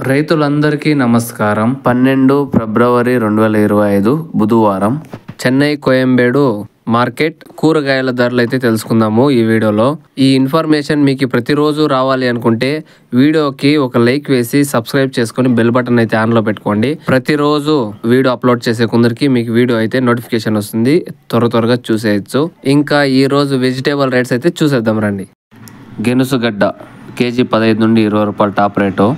రైతులందరికీ నమస్కారం. 12 ఫిబ్రవరి 2025 బుధవారం. చెన్నై కోయంబేడు మార్కెట్ కూరగాయల ధరలు అయితే తెలుసుకుందాము ఈ వీడియోలో. ఈ ఇన్ఫర్మేషన్ మీకు ప్రతిరోజు రావాలి అనుకుంటే వీడియోకి ఒక లైక్ వేసి సబ్స్క్రైబ్ చేసుకొని బెల్ బటన్ అయితే ఆన్లో పెట్టుకోండి. ప్రతిరోజు వీడియో అప్లోడ్ చేసే కొందరికి మీకు వీడియో అయితే నోటిఫికేషన్ వస్తుంది, త్వరగా చూసేయచ్చు. ఇంకా ఈ రోజు వెజిటేబుల్ రేట్స్ అయితే చూసేద్దాం రండి. గెనుసుగడ్డ కేజీ 15 నుండి 20 రూపాయలు టాప్ రేటు.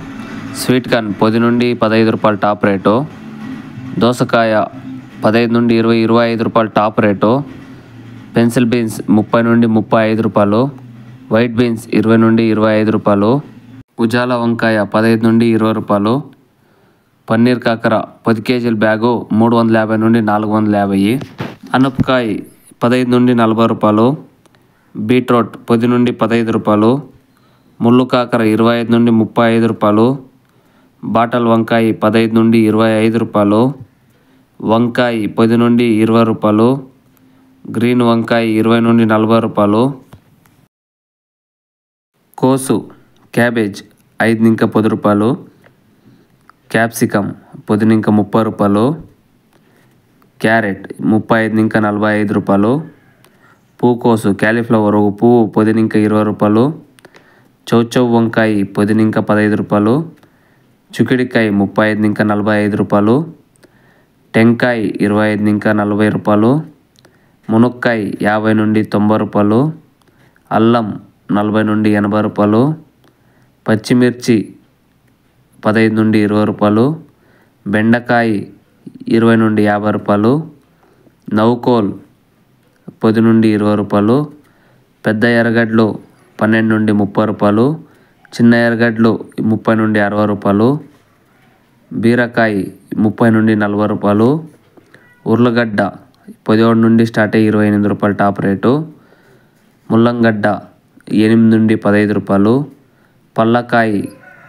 స్వీట్ కార్న్ 10 నుండి 15 రూపాయలు టాప్ రేటు. దోసకాయ 15 నుండి 25 రూపాయలు టాప్ రేటు. పెన్సిల్ బీన్స్ 30 నుండి 35 రూపాయలు. వైట్ బీన్స్ 20 నుండి 25 రూపాయలు. ఉజాల వంకాయ 15 నుండి 20 రూపాయలు. పన్నీర్ కాకర 10 కేజీల బ్యాగు 350 నుండి 450. అనపకాయ 15 నుండి 40 రూపాయలు. బీట్రూట్ 10 నుండి 15 రూపాయలు. ముళ్ళు కాకర 25 నుండి 35 రూపాయలు. బాటల్ వంకాయ 15 నుండి 25 రూపాయలు. వంకాయ 10 నుండి 20 రూపాయలు. గ్రీన్ వంకాయ 20 నుండి 40 రూపాయలు. కోసు క్యాబేజ్ 5 ఇంకా 10 రూపాయలు. క్యాప్సికమ్ 10 ఇంకా 30 రూపాయలు. క్యారెట్ 35 ఇంకా 45 రూపాయలు. పూకోసు క్యాలీఫ్లవర్ ఒక పువ్వు 10 ఇంకా 20 రూపాయలు. చౌచౌ వంకాయ 10 ఇంకా 15 రూపాయలు. చిక్కుడికాయ 35 ఇంకా 45 రూపాయలు. టెంకాయ 25 ఇంకా 40 రూపాయలు. మునక్కాయ 50 నుండి 90 రూపాయలు. అల్లం 40 నుండి 80 రూపాయలు. పచ్చిమిర్చి 15 నుండి 20 రూపాయలు. బెండకాయ 20 నుండి 50 రూపాయలు. నౌకోల్ 10 నుండి 20 రూపాయలు. పెద్ద ఎర్రగడ్డలు 12 నుండి 30 రూపాయలు. చిన్న ఎర్రగడ్డలు 30 నుండి 60 రూపాయలు. బీరకాయ 30 నుండి 40 రూపాయలు. ఉర్లగడ్డ 17 నుండి స్టార్ట్ అయ్యి 28 రూపాయలు టాప్ రేటు. ముల్లంగడ్డ 8 నుండి 15 రూపాయలు. పల్లకాయ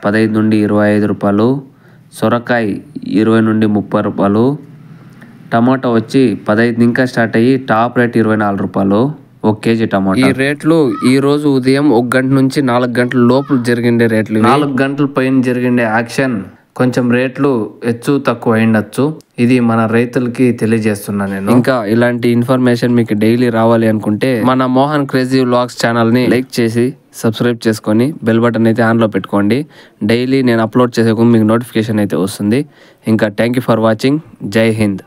15 నుండి 25 రూపాయలు. సొరకాయ 20 నుండి 30 రూపాయలు. టమాటో వచ్చి 15 ఇంకా స్టార్ట్ అయ్యి టాప్ రేట్ 24 రూపాయలు 1 కేజీ టమాటా. ఈ రేట్లు ఈ రోజు ఉదయం 1 గంట నుంచి 4 గంటల లోపల జరిగిండే రేట్లు. 4 గంటల పైన జరిగిండే యాక్షన్ కొంచెం రేట్లు హెచ్చు తక్కువ అయిండొచ్చు. ఇది మన రైతులకి తెలియజేస్తున్నా నేను. ఇంకా ఇలాంటి ఇన్ఫర్మేషన్ మీకు డైలీ రావాలి అనుకుంటే మన మోహన్ క్రేజీ వ్లాగ్స్ ఛానల్ ని లైక్ చేసి సబ్స్క్రైబ్ చేసుకొని బెల్ బటన్ అయితే ఆన్లో పెట్టుకోండి. డైలీ నేను అప్లోడ్ చేసే మీకు నోటిఫికేషన్ అయితే వస్తుంది. ఇంకా థ్యాంక్ యూ ఫర్ వాచింగ్. జై హింద్.